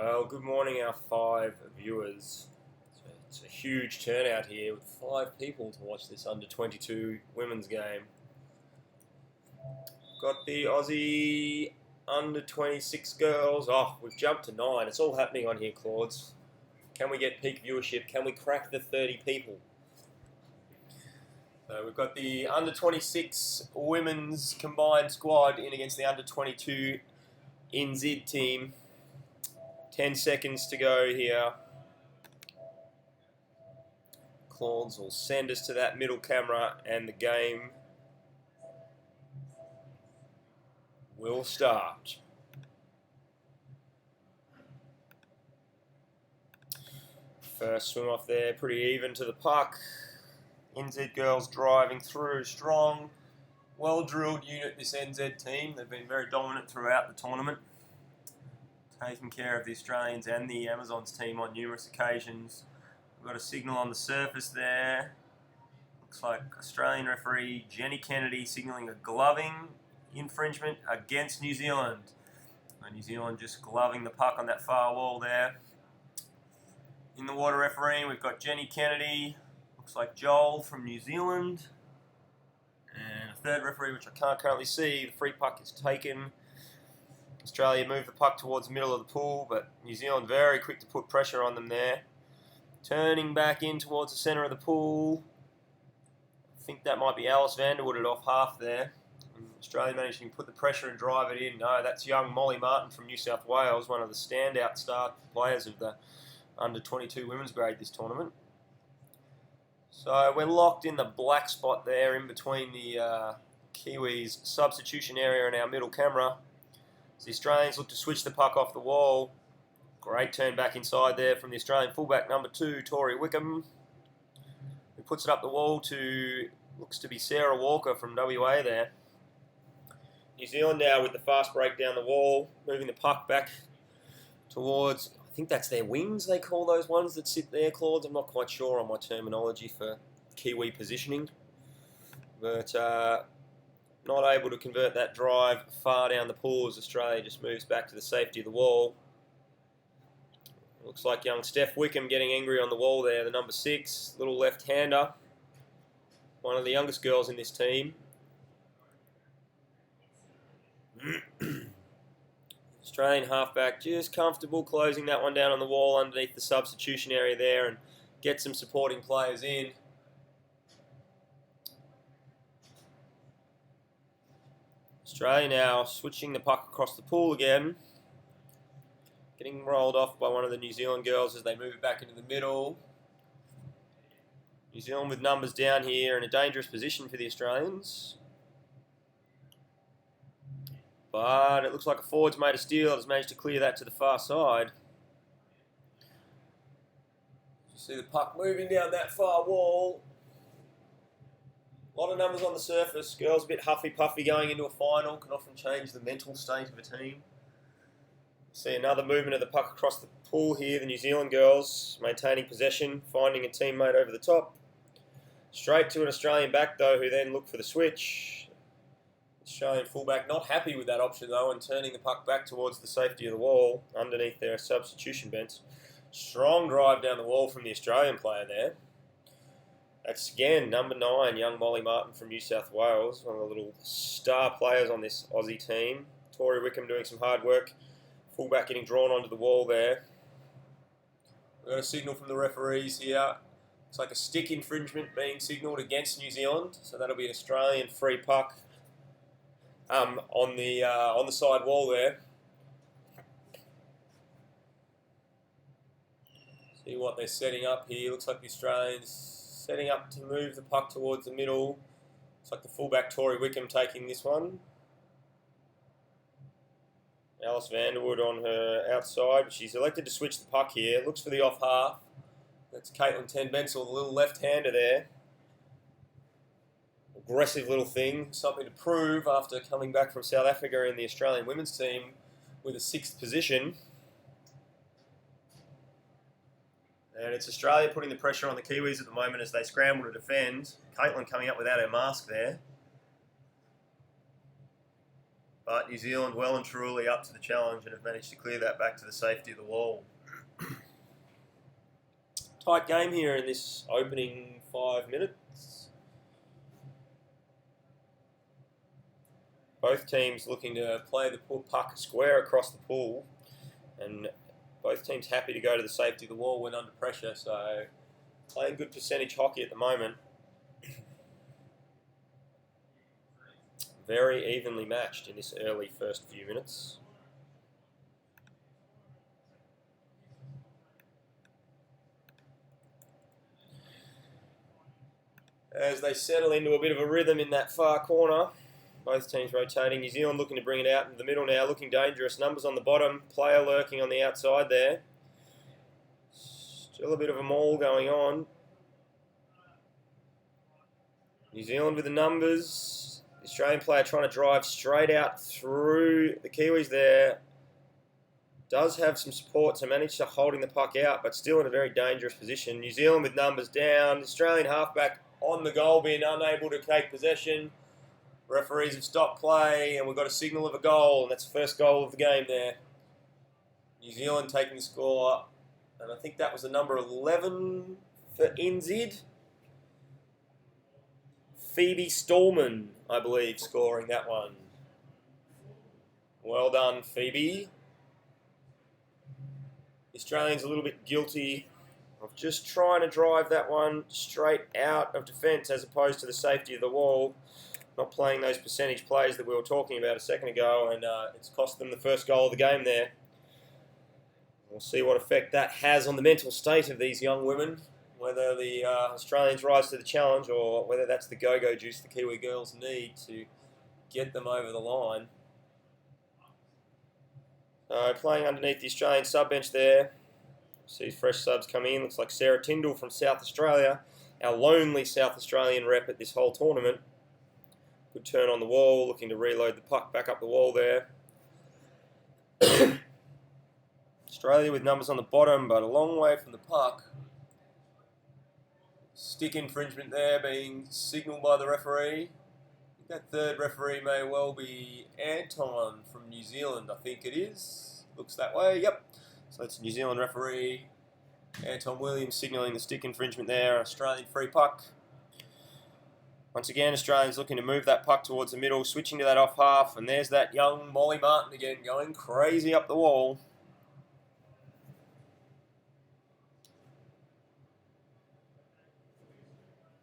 Well, good morning, our 5 viewers. It's a huge turnout here with 5 people to watch this under-22 women's game. Got the Aussie under-26 girls. Oh, we've jumped to 9. It's all happening on here, Claudes. Can we get peak viewership? Can we crack the 30 people? So we've got the under-26 women's combined squad in against the under-22 NZ team. 10 seconds to go here. Claudes will send us to that middle camera and the game will start. First swim off there, pretty even to the puck. NZ girls driving through strong. Well drilled unit, this NZ team. They've been very dominant throughout the tournament, taking care of the Australians and the Amazons team on numerous occasions. We've got a signal on the surface there. Looks like Australian referee Jenny Kennedy signalling a gloving infringement against New Zealand. New Zealand just gloving the puck on that far wall there. In the water refereeing, we've got Jenny Kennedy. Looks like Joel from New Zealand. And a third referee, which I can't currently see. The free puck is taken. Australia moved the puck towards the middle of the pool, but New Zealand very quick to put pressure on them there. Turning back in towards the centre of the pool. I think that might be Alice Vanderwood at off half there. And Australia managing to put the pressure and drive it in. No, that's young Molly Martin from New South Wales, one of the standout star players of the under-22 women's grade this tournament. So we're locked in the black spot there in between the Kiwis' substitution area and our middle camera. As the Australians look to switch the puck off the wall. Great turn back inside there from the Australian fullback number 2, Tori Wickham, who puts it up the wall to, looks to be Sarah Walker from WA there. New Zealand now with the fast break down the wall, moving the puck back towards, I think that's their wings, they call those ones that sit there, Claude. I'm not quite sure on my terminology for Kiwi positioning. But not able to convert that drive far down the pool as Australia just moves back to the safety of the wall. Looks like young Steph Wickham getting angry on the wall there, the number 6, little left-hander. One of the youngest girls in this team. Australian halfback just comfortable closing that one down on the wall underneath the substitution area there and get some supporting players in. Australia now switching the puck across the pool again. Getting rolled off by one of the New Zealand girls as they move it back into the middle. New Zealand with numbers down here in a dangerous position for the Australians. But it looks like a forward's made a steal. Has managed to clear that to the far side. You see the puck moving down that far wall. A lot of numbers on the surface. Girls a bit huffy-puffy going into a final. Can often change the mental state of a team. See another movement of the puck across the pool here. The New Zealand girls maintaining possession, finding a teammate over the top. Straight to an Australian back though, who then look for the switch. Australian fullback not happy with that option though, and turning the puck back towards the safety of the wall underneath their substitution bench. Strong drive down the wall from the Australian player there. That's again number 9, young Molly Martin from New South Wales, one of the little star players on this Aussie team. Tori Wickham doing some hard work. Fullback getting drawn onto the wall there. We've got a signal from the referees here. It's like a stick infringement being signalled against New Zealand. So that'll be an Australian free puck on the side wall there. See what they're setting up here. Looks like the Australians setting up to move the puck towards the middle. Looks like the fullback Tori Wickham taking this one. Alice Vanderwood on her outside, but she's elected to switch the puck here. Looks for the off half. That's Caitlin Ten-Bensel, the little left-hander there. Aggressive little thing, something to prove after coming back from South Africa in the Australian women's team with a 6th position. And it's Australia putting the pressure on the Kiwis at the moment as they scramble to defend. Caitlin coming up without her mask there. But New Zealand well and truly up to the challenge and have managed to clear that back to the safety of the wall. Tight game here in this opening 5 minutes. Both teams looking to play the puck square across the pool, and both teams happy to go to the safety of the wall when under pressure, so playing good percentage hockey at the moment. Very evenly matched in this early first few minutes. As they settle into a bit of a rhythm in that far corner, both teams rotating. New Zealand looking to bring it out into the middle now, looking dangerous. Numbers on the bottom, player lurking on the outside there. Still a bit of a maul going on. New Zealand with the numbers. The Australian player trying to drive straight out through the Kiwis there. Does have some support to manage to holding the puck out, but still in a very dangerous position. New Zealand with numbers down. The Australian halfback on the goal bin, unable to take possession. Referees have stopped play, and we've got a signal of a goal, and that's the first goal of the game there. New Zealand taking the score, and I think that was the number 11 for NZ. Phoebe Stallman, I believe, scoring that one. Well done, Phoebe. The Australians a little bit guilty of just trying to drive that one straight out of defence as opposed to the safety of the wall. Not playing those percentage plays that we were talking about a second ago, and it's cost them the first goal of the game there. We'll see what effect that has on the mental state of these young women, whether the Australians rise to the challenge or whether that's the go-go juice the Kiwi girls need to get them over the line. Playing underneath the Australian sub-bench there. See fresh subs coming in. Looks like Sarah Tyndall from South Australia, our lonely South Australian rep at this whole tournament. Good turn on the wall, looking to reload the puck back up the wall there. Australia with numbers on the bottom, but a long way from the puck. Stick infringement there being signalled by the referee. I think that third referee may well be Anton from New Zealand, I think it is. Looks that way, yep. So it's a New Zealand referee, Anton Williams, signalling the stick infringement there. Australian free puck. Once again, Australians looking to move that puck towards the middle, switching to that off half, and there's that young Molly Martin again going crazy up the wall.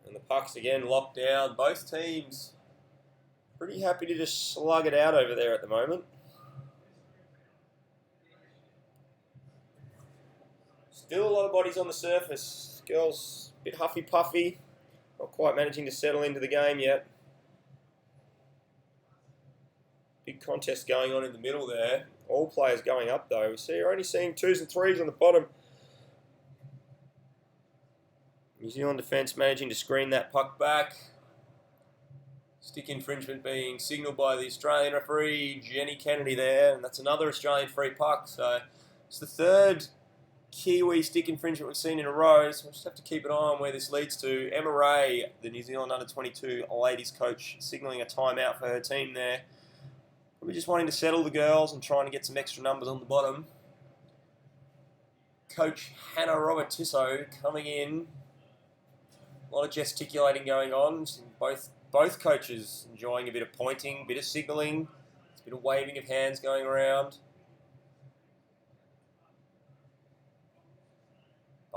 And the puck's again locked down. Both teams pretty happy to just slug it out over there at the moment. Still a lot of bodies on the surface. Girls a bit huffy-puffy. Not quite managing to settle into the game yet. Big contest going on in the middle there. All players going up though. We're only seeing 2s and 3s on the bottom. New Zealand defence managing to screen that puck back. Stick infringement being signalled by the Australian referee, Jenny Kennedy there. And that's another Australian free puck. So it's the third Kiwi stick infringement we've seen in a row, so we'll just have to keep an eye on where this leads to. Emma Ray, the New Zealand under-22 ladies coach, signalling a timeout for her team there. We're just wanting to settle the girls and trying to get some extra numbers on the bottom. Coach Hannah Robert-Tisso coming in. A lot of gesticulating going on. Both coaches enjoying a bit of pointing, a bit of signalling, a bit of waving of hands going around.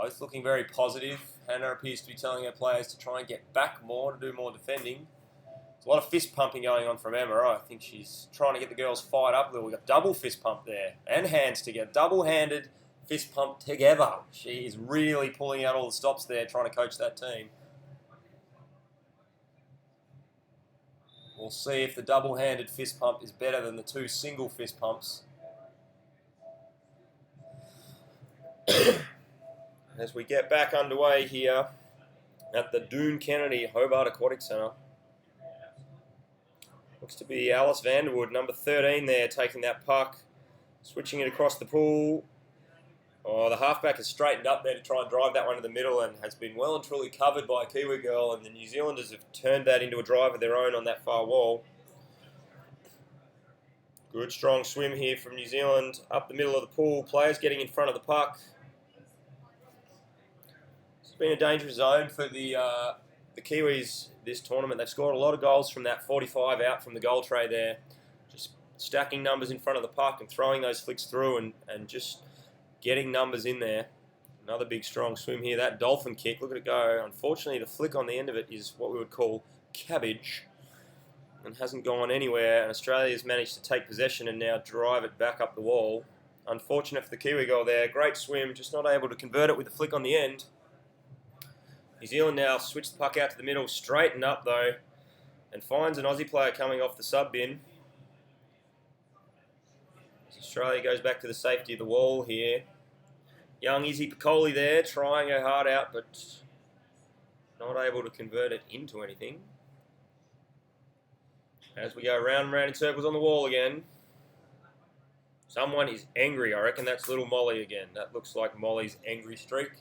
Both looking very positive. Hannah appears to be telling her players to try and get back more, to do more defending. There's a lot of fist pumping going on from Emma. I think she's trying to get the girls fired up a little. We've got double fist pump there, and hands together. Double-handed fist pump together. She is really pulling out all the stops there, trying to coach that team. We'll see if the double-handed fist pump is better than the 2 single fist pumps. As we get back underway here at the Doon Kennedy Hobart Aquatic Centre. Looks to be Alice Vanderwood, number 13 there, taking that puck, switching it across the pool. Oh, the halfback has straightened up there to try and drive that one to the middle and has been well and truly covered by a Kiwi girl, and the New Zealanders have turned that into a drive of their own on that far wall. Good strong swim here from New Zealand. Up the middle of the pool. Players getting in front of the puck. It's been a dangerous zone for the Kiwis this tournament. They've scored a lot of goals from that 45 out from the goal tray there. Just stacking numbers in front of the puck and throwing those flicks through and just getting numbers in there. Another big strong swim here. That dolphin kick, look at it go. Unfortunately, the flick on the end of it is what we would call cabbage and hasn't gone anywhere. And Australia's managed to take possession and now drive it back up the wall. Unfortunate for the Kiwi goal there. Great swim, just not able to convert it with the flick on the end. New Zealand now switch the puck out to the middle, straighten up though, and finds an Aussie player coming off the sub bin. As Australia goes back to the safety of the wall here. Young Izzy Piccoli there, trying her heart out, but not able to convert it into anything. As we go round and round in circles on the wall again. Someone is angry. I reckon that's little Molly again. That looks like Molly's angry streak.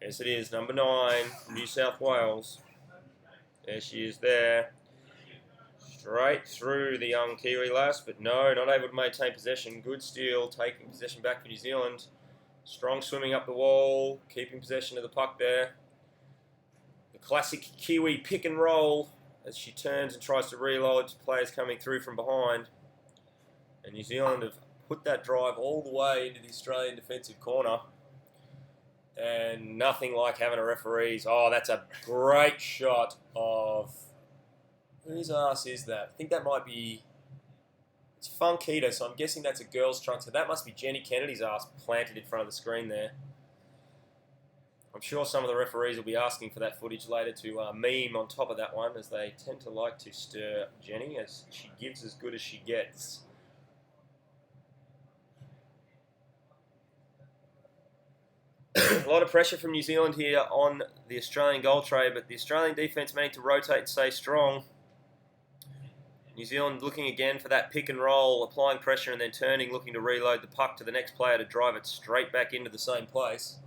Yes, it is. Number 9, New South Wales. There she is there. Straight through the young Kiwi lass, but no, not able to maintain possession. Good steal, taking possession back for New Zealand. Strong swimming up the wall, keeping possession of the puck there. The classic Kiwi pick and roll as she turns and tries to reload to players coming through from behind. And New Zealand have put that drive all the way into the Australian defensive corner. And nothing like having a referee's. Oh, that's a great shot of... Whose ass is that? I think that might be... It's Funkita, so I'm guessing that's a girl's trunk. So that must be Jenny Kennedy's ass planted in front of the screen there. I'm sure some of the referees will be asking for that footage later to meme on top of that one, as they tend to like to stir Jenny, as she gives as good as she gets. A lot of pressure from New Zealand here on the Australian goal tray, but the Australian defence managed to rotate and stay strong. New Zealand looking again for that pick and roll, applying pressure and then turning, looking to reload the puck to the next player to drive it straight back into the same place.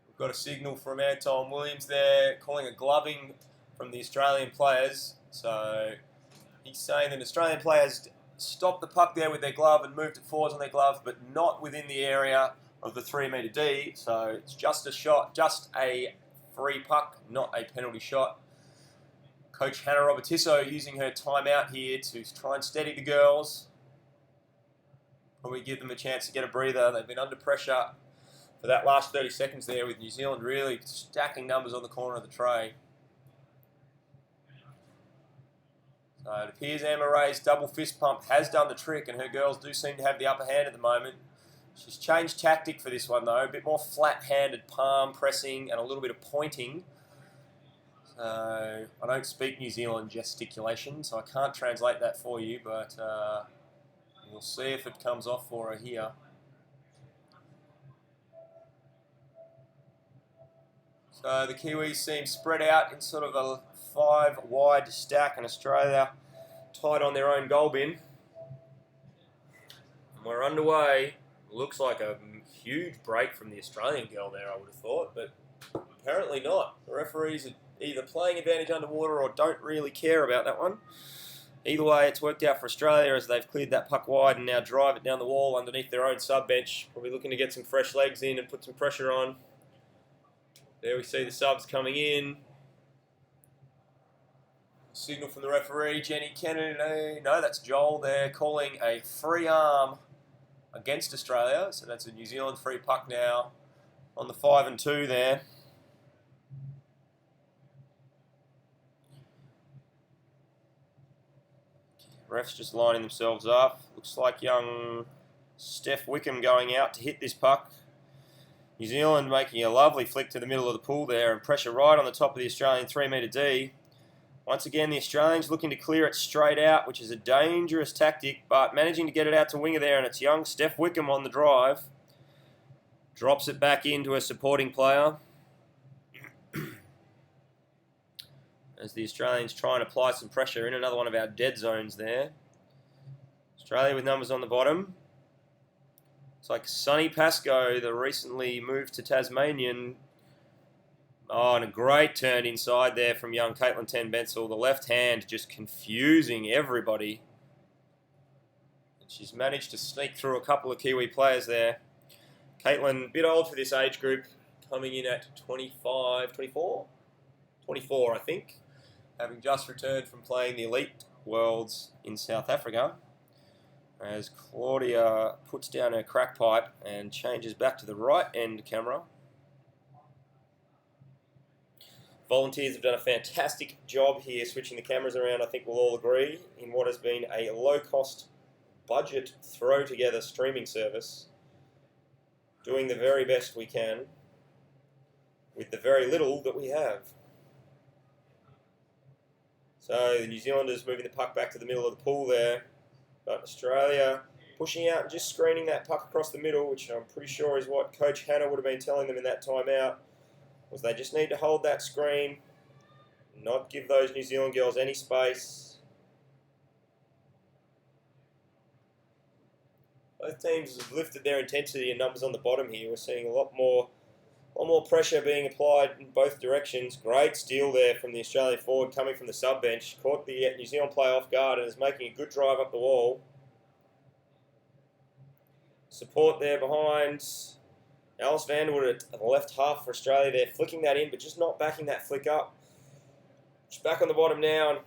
We've got a signal from Anton Williams there, calling a gloving from the Australian players. So he's saying that Australian players stopped the puck there with their glove and moved it forwards on their glove, but not within the area of the 3 metre D. So it's just a shot, just a free puck, not a penalty shot. Coach Hannah Robertisso using her timeout here to try and steady the girls. Probably give them a chance to get a breather. They've been under pressure for that last 30 seconds there, with New Zealand really stacking numbers on the corner of the tray. So it appears Emma Ray's double fist pump has done the trick, and her girls do seem to have the upper hand at the moment. She's changed tactic for this one though, a bit more flat-handed palm pressing and a little bit of pointing. I don't speak New Zealand gesticulation, so I can't translate that for you, but we'll see if it comes off for her here. So the Kiwis seem spread out in sort of a 5-wide stack, and Australia tied on their own goal bin. And we're underway. Looks like a huge break from the Australian girl there, I would have thought, but apparently not. The referees are either playing advantage underwater or don't really care about that one. Either way, it's worked out for Australia as they've cleared that puck wide and now drive it down the wall underneath their own sub-bench. Probably looking to get some fresh legs in and put some pressure on. There we see the subs coming in. Signal from the referee, Jenny Kennedy. No, that's Joel there calling a free arm against Australia. So that's a New Zealand free puck now on the 5 and 2 there. Refs just lining themselves up. Looks like young Steph Wickham going out to hit this puck. New Zealand making a lovely flick to the middle of the pool there and pressure right on the top of the Australian 3 metre D. Once again, the Australians looking to clear it straight out, which is a dangerous tactic, but managing to get it out to winger there, and it's young Steph Wickham on the drive. Drops it back into a supporting player. As the Australians try and apply some pressure in another one of our dead zones there. Australia with numbers on the bottom. It's like Sonny Pascoe, the recently moved to Tasmanian. Oh, and a great turn inside there from young Caitlin Ten Bensel. The left hand just confusing everybody. She's managed to sneak through a couple of Kiwi players there. Caitlin, a bit old for this age group, coming in at 25, 24? 24, I think, having just returned from playing the Elite Worlds in South Africa, as Claudia puts down her crack pipe and changes back to the right end camera. Volunteers have done a fantastic job here switching the cameras around, I think we'll all agree, in what has been a low-cost budget throw-together streaming service, doing the very best we can with the very little that we have. So the New Zealanders moving the puck back to the middle of the pool there, but Australia pushing out and just screening that puck across the middle, which I'm pretty sure is what Coach Hannah would have been telling them in that timeout, was they just need to hold that screen, not give those New Zealand girls any space. Both teams have lifted their intensity and numbers on the bottom here. We're seeing a lot more pressure being applied in both directions. Great steal there from the Australian forward coming from the sub bench. Caught the New Zealand player off guard and is making a good drive up the wall. Support there behind Alice Vanderwood at the left half for Australia there, flicking that in, but just not backing that flick up. She's back on the bottom now and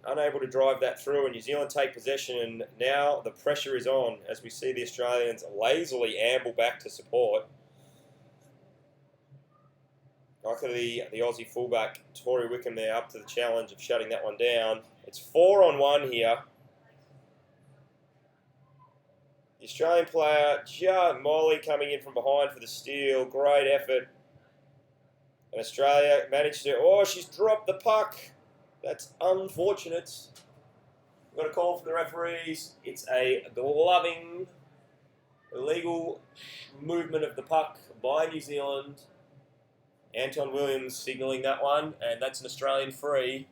unable to drive that through, and New Zealand take possession, and now the pressure is on as we see the Australians lazily amble back to support. Luckily, the Aussie fullback, Tori Wickham there, up to the challenge of shutting that one down. It's 4-on-1 here. The Australian player, Molly, coming in from behind for the steal. Great effort. And Australia managed to... Oh, she's dropped the puck. That's unfortunate. We've got a call from the referees. It's a gloving, illegal movement of the puck by New Zealand. Anton Williams signalling that one, and that's an Australian free.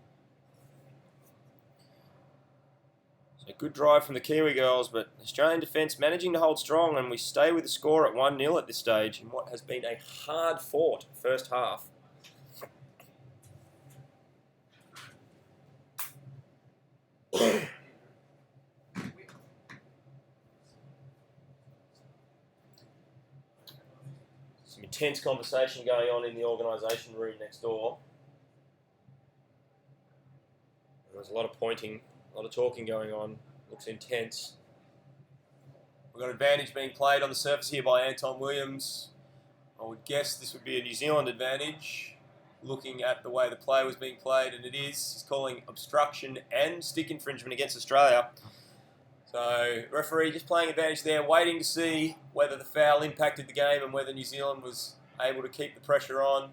So good drive from the Kiwi girls, but Australian defence managing to hold strong, and we stay with the score at 1-0 at this stage in what has been a hard-fought first half. Some intense conversation going on in the organisation room next door. There's a lot of pointing, a lot of talking going on. Looks intense. We've got advantage being played on the surface here by Anton Williams. I would guess this would be a New Zealand advantage, looking at the way the play was being played, and it is. He's calling obstruction and stick infringement against Australia. So, referee just playing advantage there, waiting to see whether the foul impacted the game and whether New Zealand was able to keep the pressure on.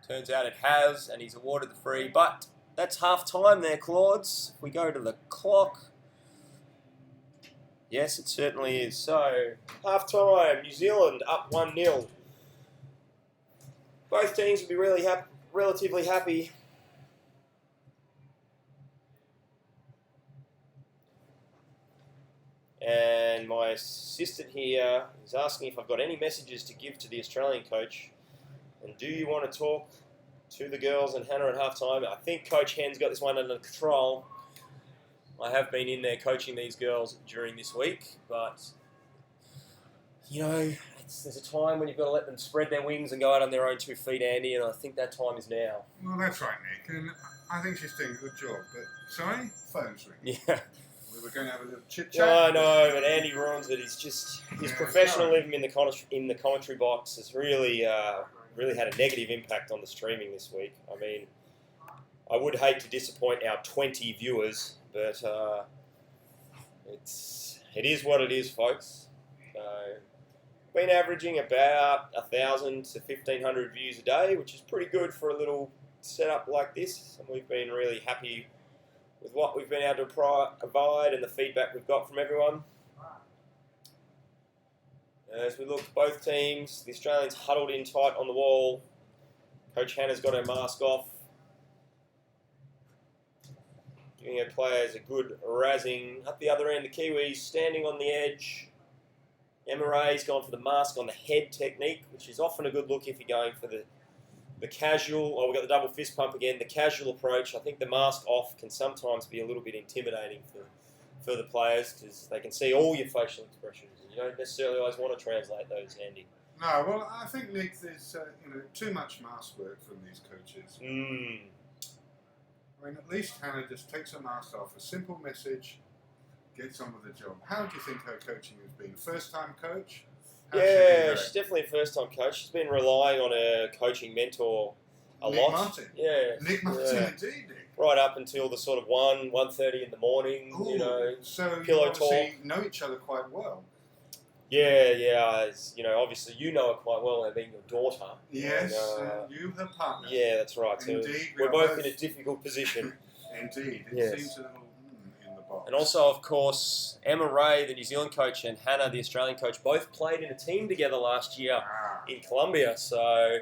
Turns out it has, and he's awarded the free. But that's half time there, Claudes. If we go to the clock. Yes, it certainly is. So, half time, New Zealand up 1-0. Both teams will be really relatively happy. And my assistant here is asking if I've got any messages to give to the Australian coach. And do you want to talk to the girls and Hannah at halftime? I think Coach Hen's got this one under control. I have been in there coaching these girls during this week, but you know, there's a time when you've got to let them spread their wings and go out on their own 2 feet, Andy, and I think that time is now. Well, that's right, Nick, and I think she's doing a good job, but sorry? Phone's ringing. Yeah. We were going to have a little chit-chat. I know, but Andy ruins it. He's just, his professionalism in the commentary box has really had a negative impact on the streaming this week. I mean, I would hate to disappoint our 20 viewers, but it is what it is, folks. Been averaging about 1,000 to 1,500 views a day, which is pretty good for a little setup like this, and we've been really happy with what we've been able to provide and the feedback we've got from everyone. As we look at both teams, the Australians huddled in tight on the wall. Coach Hannah's got her mask off, giving her players a good razzing. Up the other end, the Kiwis standing on the edge. Emma Ray's gone for the mask on the head technique, which is often a good look if you're going for the casual, we've got the double fist pump again, the casual approach. I think the mask off can sometimes be a little bit intimidating for the players because they can see all your facial expressions, and you don't necessarily always want to translate those, Andy. No, well, I think, Nick, there's too much mask work from these coaches. I mean, at least Hannah just takes her mask off, a simple message, gets on with the job. How do you think her coaching has been? First-time coach? Yeah, she's definitely a first-time coach. She's been relying on her coaching mentor a Nick lot. Martin. Yeah. Nick Martin, indeed, Nick. Right up until the sort of 1:30 in the morning, Ooh, so pillow you obviously talk. know each other quite well. Yeah. Obviously you know her quite well, her being your daughter. Yes, you, her partner. Yeah, that's right. So Indeed, we're both in a difficult position. Indeed, it Yes. seems a little in the box. And also, of course, Emma Ray, the New Zealand coach, and Hannah, the Australian coach, both played in a team together last year in Colombia. So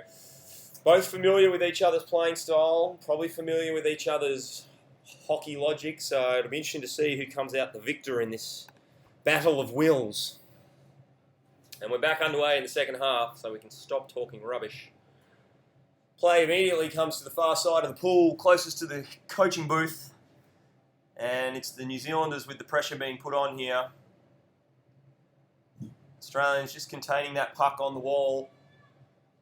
both familiar with each other's playing style, probably familiar with each other's hockey logic. So it'll be interesting to see who comes out the victor in this battle of wills. And we're back underway in the second half, so we can stop talking rubbish. Play immediately comes to the far side of the pool, closest to the coaching booth. And it's the New Zealanders with the pressure being put on here. Australians just containing that puck on the wall.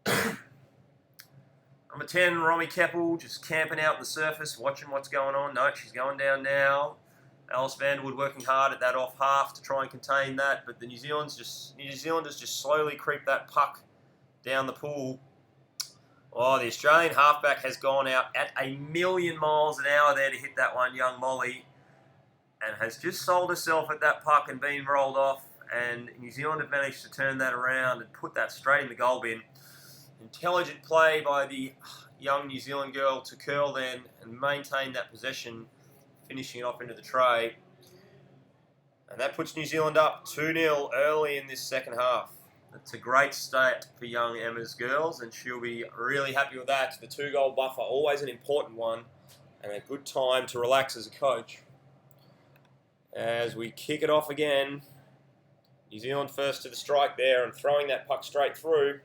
Number 10, Romy Keppel, just camping out on the surface, watching what's going on. No, she's going down now. Alice Vanderwood working hard at that off half to try and contain that, but the New Zealanders just slowly creep that puck down the pool. Oh, the Australian halfback has gone out at 1,000,000 miles an hour there to hit that one, young Molly, and has just sold herself at that puck and been rolled off, and New Zealand have managed to turn that around and put that straight in the goal bin. Intelligent play by the young New Zealand girl to curl then and maintain that possession, finishing it off into the tray. And that puts New Zealand up 2-0 early in this second half. That's a great start for young Emma's girls, and she'll be really happy with that. The 2-goal buffer, always an important one, and a good time to relax as a coach. As we kick it off again, New Zealand first to the strike there and throwing that puck straight through.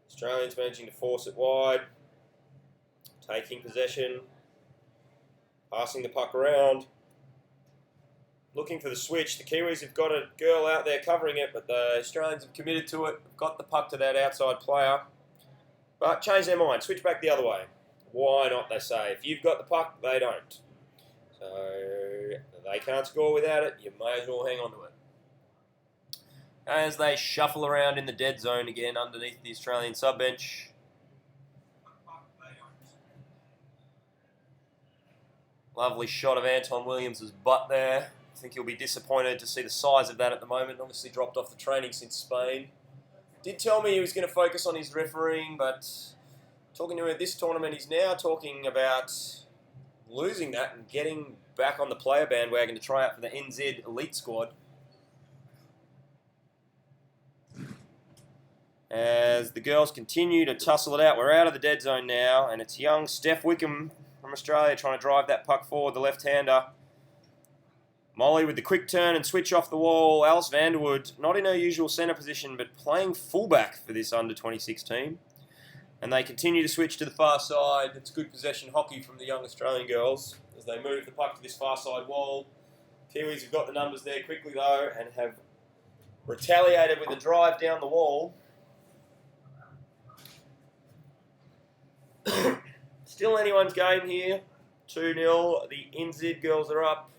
Australians managing to force it wide. Taking possession, passing the puck around, looking for the switch. The Kiwis have got a girl out there covering it, but the Australians have committed to it, got the puck to that outside player, but changed their mind, switch back the other way. Why not, they say. If you've got the puck, they don't. So they can't score without it, you may as well hang on to it. As they shuffle around in the dead zone again underneath the Australian sub-bench. Lovely shot of Anton Williams' butt there. I think he'll be disappointed to see the size of that at the moment. Obviously dropped off the training since Spain. Did tell me he was going to focus on his refereeing, but talking to him at this tournament, he's now talking about losing that and getting back on the player bandwagon to try out for the NZ Elite squad. As the girls continue to tussle it out, we're out of the dead zone now, and it's young Steph Wickham from Australia trying to drive that puck forward, the left-hander. Molly with the quick turn and switch off the wall. Alice Vanderwood, not in her usual centre position, but playing fullback for this under-26 team. And they continue to switch to the far side. It's good possession hockey from the young Australian girls as they move the puck to this far side wall. Kiwis have got the numbers there quickly, though, and have retaliated with a drive down the wall. Still anyone's game here. 2-0. The NZ girls are up.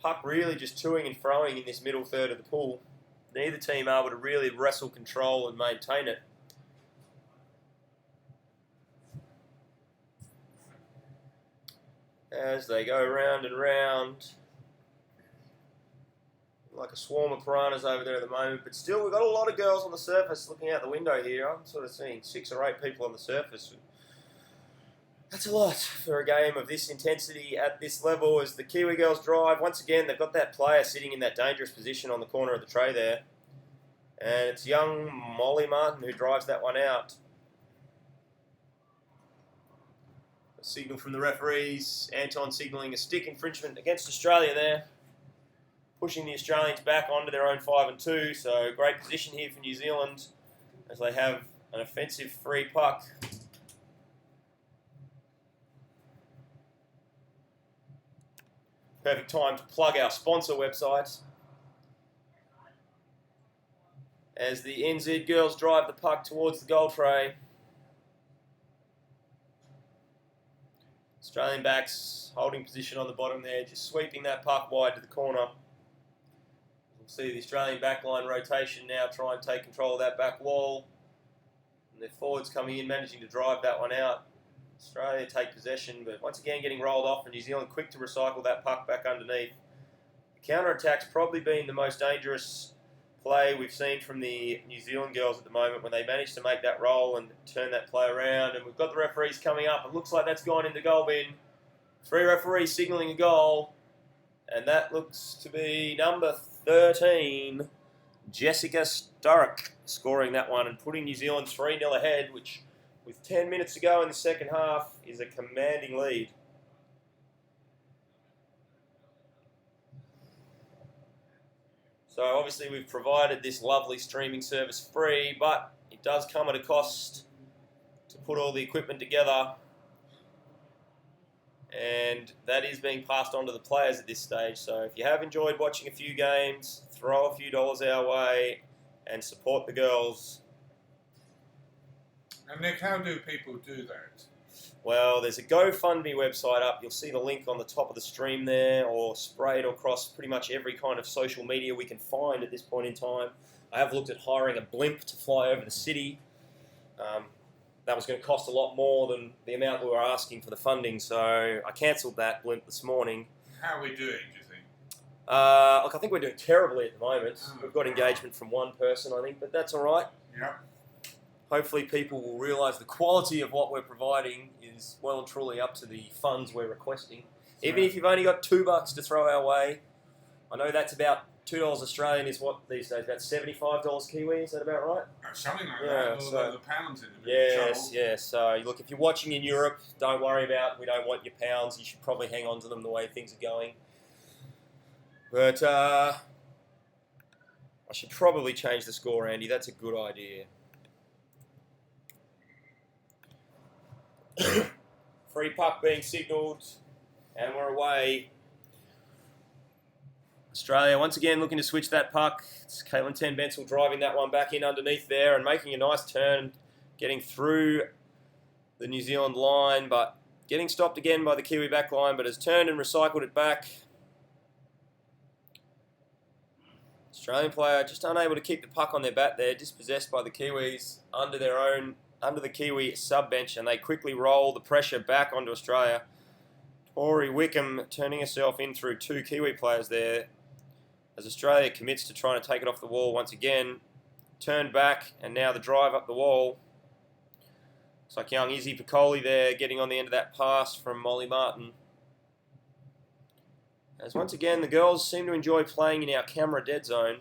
Puck really just toing and froing in this middle third of the pool. Neither team able to really wrestle control and maintain it. As they go round and round. Like a swarm of piranhas over there at the moment. But still, we've got a lot of girls on the surface looking out the window here. I'm sort of seeing 6 or 8 people on the surface. That's a lot for a game of this intensity at this level as the Kiwi girls drive. Once again, they've got that player sitting in that dangerous position on the corner of the tray there. And it's young Molly Martin who drives that one out. A signal from the referees. Anton signalling a stick infringement against Australia there. Pushing the Australians back onto their own 5 and 2. So great position here for New Zealand as they have an offensive free puck. Perfect time to plug our sponsor website. As the NZ girls drive the puck towards the goal tray. Australian backs holding position on the bottom there, just sweeping that puck wide to the corner. We'll see the Australian backline rotation now try and take control of that back wall. And their forwards coming in, managing to drive that one out. Australia take possession, but once again getting rolled off, and New Zealand quick to recycle that puck back underneath. The counter-attack's probably been the most dangerous play we've seen from the New Zealand girls at the moment, when they managed to make that roll and turn that play around. And we've got the referees coming up. It looks like that's gone in the goal bin. 3 referees signalling a goal, and that looks to be number 13, Jessica Sturrock, scoring that one and putting New Zealand 3-0 ahead, which, with 10 minutes to go in the second half, is a commanding lead. So obviously we've provided this lovely streaming service free, but it does come at a cost to put all the equipment together, and that is being passed on to the players at this stage. So if you have enjoyed watching a few games, throw a few dollars our way and support the girls. And Nick, how do people do that? Well, there's a GoFundMe website up. You'll see the link on the top of the stream there, or sprayed across pretty much every kind of social media we can find at this point in time. I have looked at hiring a blimp to fly over the city. That was going to cost a lot more than the amount we were asking for the funding, so I cancelled that blimp this morning. How are we doing, do you think? Look, I think we're doing terribly at the moment. We've got engagement from one person, I think, but that's all right. Yeah. Hopefully people will realise the quality of what we're providing is well and truly up to the funds we're requesting. Even if you've only got $2 to throw our way, I know that's about $2 Australian is what these days, about $75 Kiwi, is that about right? Something like Yeah, that, although the pounds in the Yes, yes. So look, if you're watching in Europe, don't worry about, we don't want your pounds. You should probably hang on to them the way things are going. But I should probably change the score, Andy. That's a good idea. Free puck being signalled, and we're away. Australia once again looking to switch that puck. It's Caitlin Ten-Bensel driving that one back in underneath there and making a nice turn, getting through the New Zealand line, but getting stopped again by the Kiwi back line, but has turned and recycled it back. Australian player just unable to keep the puck on their bat there, dispossessed by the Kiwis under the Kiwi sub-bench, and they quickly roll the pressure back onto Australia. Tori Wickham turning herself in through 2 Kiwi players there, as Australia commits to trying to take it off the wall once again. Turned back, and now the drive up the wall. Looks like young Izzy Piccoli there getting on the end of that pass from Molly Martin. As once again the girls seem to enjoy playing in our camera dead zone.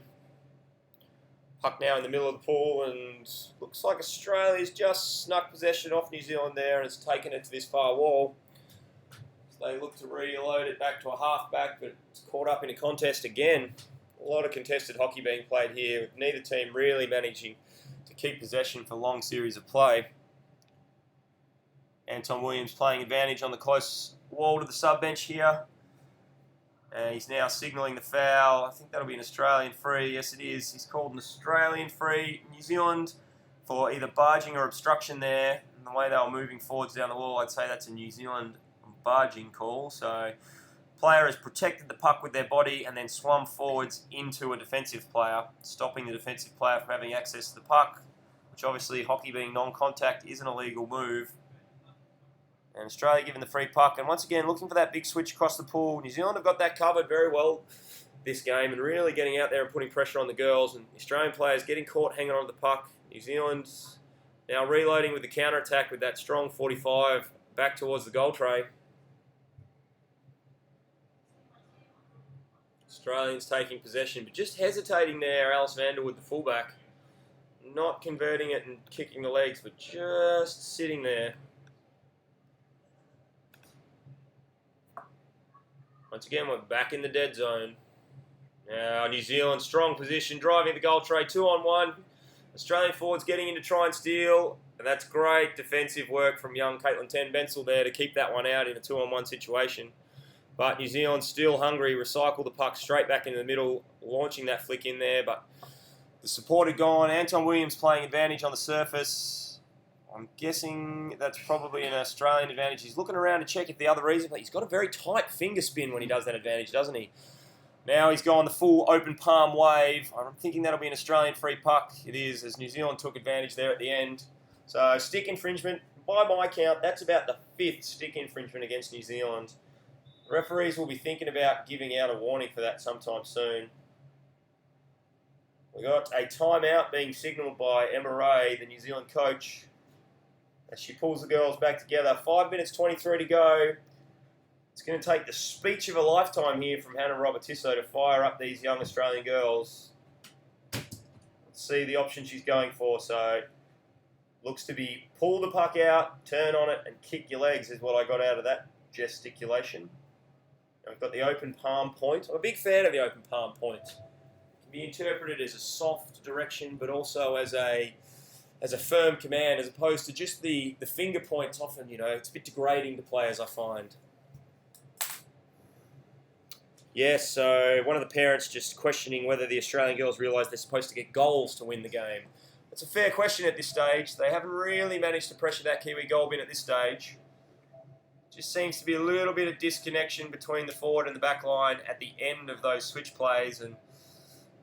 Puck now in the middle of the pool, and looks like Australia's just snuck possession off New Zealand there and has taken it to this far wall. So they look to reload it back to a half-back, but it's caught up in a contest again. A lot of contested hockey being played here, with neither team really managing to keep possession for long series of play. Anton Williams playing advantage on the close wall to the sub-bench here. He's now signalling the foul. I think that'll be an Australian free. Yes, it is. He's called an Australian free. New Zealand for either barging or obstruction there. And the way they were moving forwards down the wall, I'd say that's a New Zealand barging call. So player has protected the puck with their body and then swum forwards into a defensive player, stopping the defensive player from having access to the puck, which obviously, hockey being non-contact, is an illegal move. And Australia given the free puck, and once again looking for that big switch across the pool. New Zealand have got that covered very well this game and really getting out there and putting pressure on the girls, and Australian players getting caught hanging on to the puck. New Zealand now reloading with the counter-attack with that strong 45 back towards the goal tray. Australians taking possession, but just hesitating there, Alice Vanderwood, the fullback. Not converting it and kicking the legs, but just sitting there. Once again, we're back in the dead zone. Now, New Zealand, strong position, driving the goal tray, 2-on-1. Australian forwards getting in to try and steal, and that's great defensive work from young Caitlin Ten-Bensel there to keep that one out in a 2-on-1 situation. But New Zealand still hungry, recycle the puck straight back into the middle, launching that flick in there, but the support had gone. Anton Williams playing advantage on the surface. I'm guessing that's probably an Australian advantage. He's looking around to check if the other reason, but he's got a very tight finger spin when he does that advantage, doesn't he? Now he's gone the full open palm wave. I'm thinking that'll be an Australian free puck. It is, as New Zealand took advantage there at the end. So stick infringement, by my count, that's about the 5th stick infringement against New Zealand. Referees will be thinking about giving out a warning for that sometime soon. We got a timeout being signalled by Emma Ray, the New Zealand coach, as she pulls the girls back together. 5 minutes 23 to go. It's going to take the speech of a lifetime here from Hannah Robertisso to fire up these young Australian girls. Let's see the option she's going for. So, looks to be pull the puck out, turn on it, and kick your legs is what I got out of that gesticulation. Now we've got the open palm point. I'm a big fan of the open palm point. It can be interpreted as a soft direction, but also as a firm command, as opposed to just the finger points. Often, it's a bit degrading to players, I find. Yes, so one of the parents just questioning whether the Australian girls realise they're supposed to get goals to win the game. It's a fair question at this stage. They haven't really managed to pressure that Kiwi goal bin at this stage. Just seems to be a little bit of disconnection between the forward and the back line at the end of those switch plays, and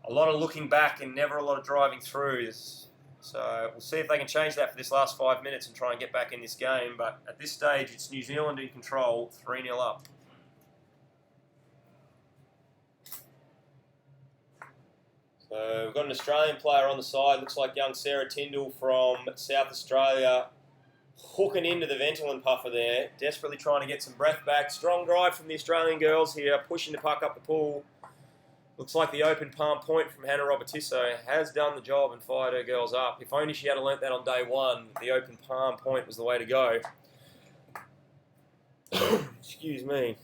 a lot of looking back and never a lot of driving through. So we'll see if they can change that for this last 5 minutes and try and get back in this game. But at this stage, it's New Zealand in control, 3-0 up. So we've got an Australian player on the side. Looks like young Sarah Tyndall from South Australia, hooking into the Ventolin puffer there, desperately trying to get some breath back. Strong drive from the Australian girls here, pushing the puck up the pool. Looks like the open palm point from Hannah Robertisso has done the job and fired her girls up. If only she had learnt that on day one, the open palm point was the way to go. Excuse me.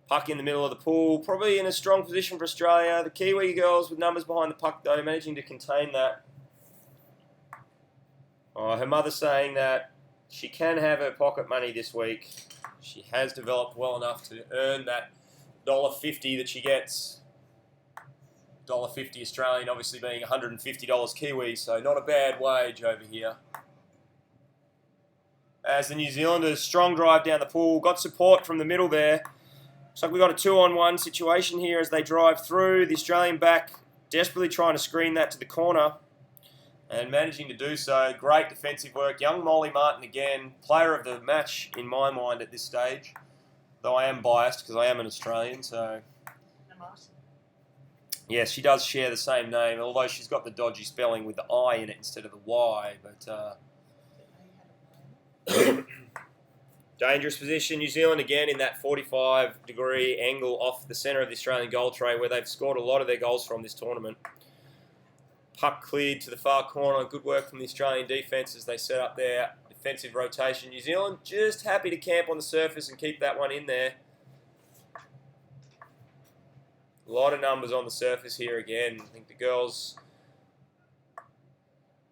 Puck in the middle of the pool, probably in a strong position for Australia. The Kiwi girls with numbers behind the puck though, managing to contain that. Her mother saying that she can have her pocket money this week. She has developed well enough to earn that $1.50 that she gets. $1.50 Australian, obviously being $150 Kiwi, so not a bad wage over here. As the New Zealanders, strong drive down the pool, got support from the middle there. Looks like we've got a 2-on-1 situation here as they drive through. The Australian back desperately trying to screen that to the corner and managing to do so. Great defensive work. Young Molly Martin again, player of the match in my mind at this stage. Though I am biased because I am an Australian, so... Yes, she does share the same name, although she's got the dodgy spelling with the I in it instead of the Y. But dangerous position. New Zealand again in that 45-degree angle off the centre of the Australian goal tray where they've scored a lot of their goals from this tournament. Puck cleared to the far corner. Good work from the Australian defence as they set up their defensive rotation. New Zealand just happy to camp on the surface and keep that one in there. A lot of numbers on the surface here again. I think the girls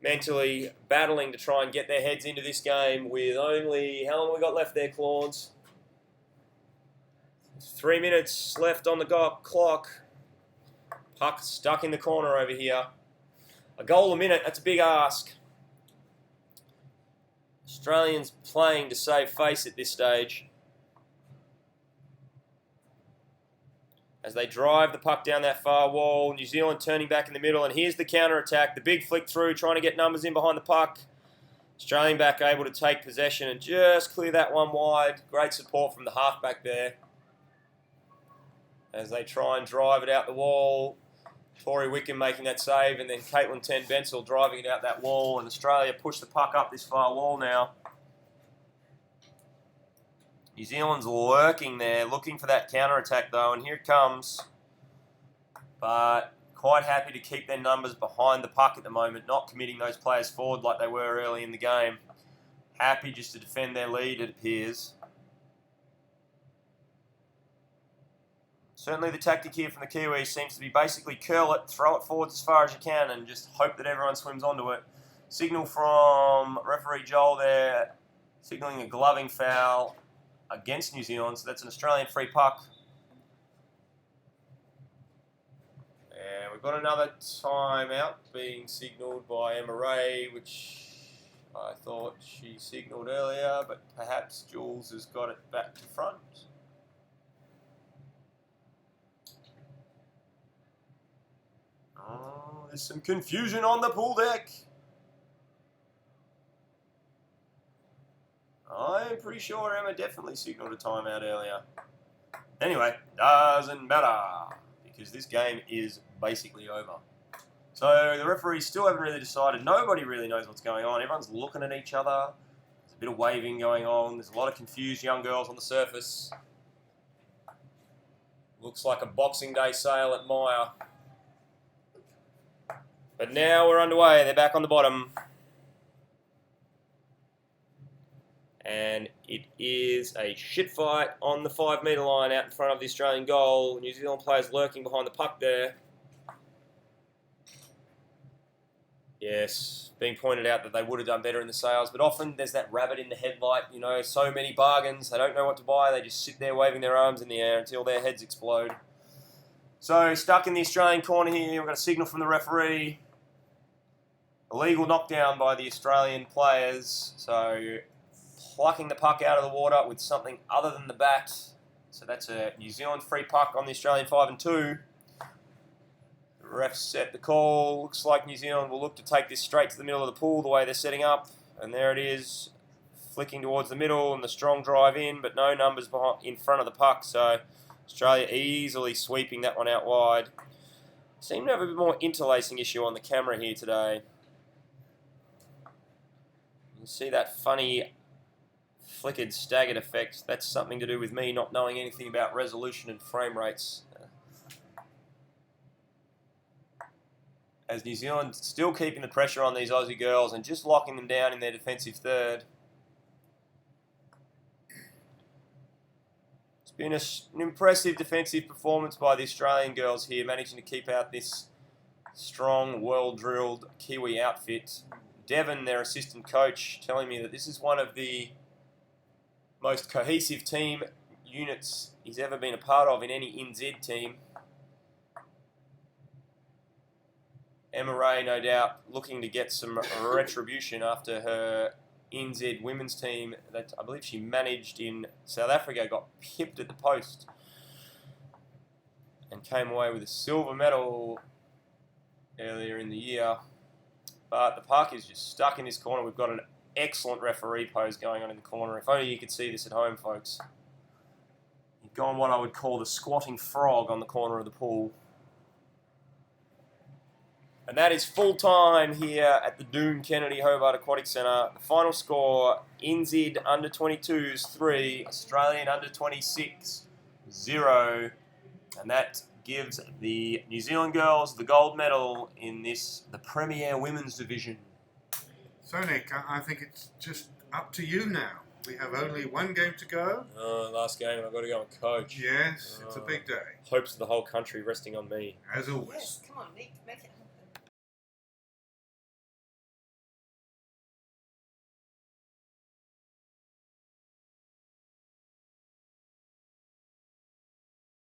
mentally battling to try and get their heads into this game with only... How long have we got left there, Claudes? 3 minutes left on the clock. Puck stuck in the corner over here. A goal a minute, that's a big ask. Australians playing to save face at this stage. As they drive the puck down that far wall, New Zealand turning back in the middle, and here's the counter-attack. The big flick through, trying to get numbers in behind the puck. Australian back able to take possession and just clear that one wide. Great support from the halfback there. As they try and drive it out the wall. Tori Wickham making that save, and then Caitlin Ten-Bensel driving it out that wall, and Australia push the puck up this far wall now. New Zealand's lurking there, looking for that counter-attack though, and here it comes. But quite happy to keep their numbers behind the puck at the moment, not committing those players forward like they were early in the game. Happy just to defend their lead, it appears. Certainly the tactic here from the Kiwis seems to be basically curl it, throw it forwards as far as you can, and just hope that everyone swims onto it. Signal from referee Joel there. signalling a gloving foul against New Zealand. So that's an Australian free puck. And we've got another timeout being signalled by Emma Ray, which I thought she signalled earlier, but perhaps Jules has got it back to front. Oh, there's some confusion on the pool deck. I'm pretty sure Emma definitely signalled a timeout earlier. Anyway, doesn't matter, because this game is basically over. So the referees still haven't really decided. Nobody really knows what's going on. Everyone's looking at each other. There's a bit of waving going on. There's a lot of confused young girls on the surface. Looks like a Boxing Day sale at Myer. But now we're underway. They're back on the bottom. And it is a shit fight on the 5 metre line out in front of the Australian goal. New Zealand players lurking behind the puck there. Yes, being pointed out that they would have done better in the sales, but often there's that rabbit in the headlight, you know, so many bargains, they don't know what to buy, they just sit there waving their arms in the air until their heads explode. So, stuck in the Australian corner here, we've got a signal from the referee. Illegal knockdown by the Australian players, so plucking the puck out of the water with something other than the bat. So that's a New Zealand free puck on the Australian 5 and 2. The ref set the call. Looks like New Zealand will look to take this straight to the middle of the pool the way they're setting up. And there it is, flicking towards the middle and the strong drive in, but no numbers in front of the puck. So Australia easily sweeping that one out wide. Seem to have a bit more interlacing issue on the camera here today. You can see that funny flickered staggered effect. That's something to do with me not knowing anything about resolution and frame rates. As New Zealand still keeping the pressure on these Aussie girls and just locking them down in their defensive third. It's been an impressive defensive performance by the Australian girls here, managing to keep out this strong, well-drilled Kiwi outfit. Devon, their assistant coach, telling me that this is one of the most cohesive team units he's ever been a part of in any NZ team. Emma Ray, no doubt, looking to get some retribution after her NZ women's team that I believe she managed in South Africa got pipped at the post and came away with a silver medal earlier in the year. But the puck is just stuck in this corner. We've got an excellent referee pose going on in the corner. If only you could see this at home, folks. You've gone what I would call the squatting frog on the corner of the pool. And that is full time here at the Doon Kennedy Hobart Aquatic Centre. The final score, NZ under 22s 3, Australian under 26 0. And that gives the New Zealand girls the gold medal in the Premier Women's Division. So Nick, I think it's just up to you now. We have only one game to go. Last game, I've got to go and coach. Yes, it's a big day. Hopes of the whole country resting on me. As always. Yes, come on, Nick, make it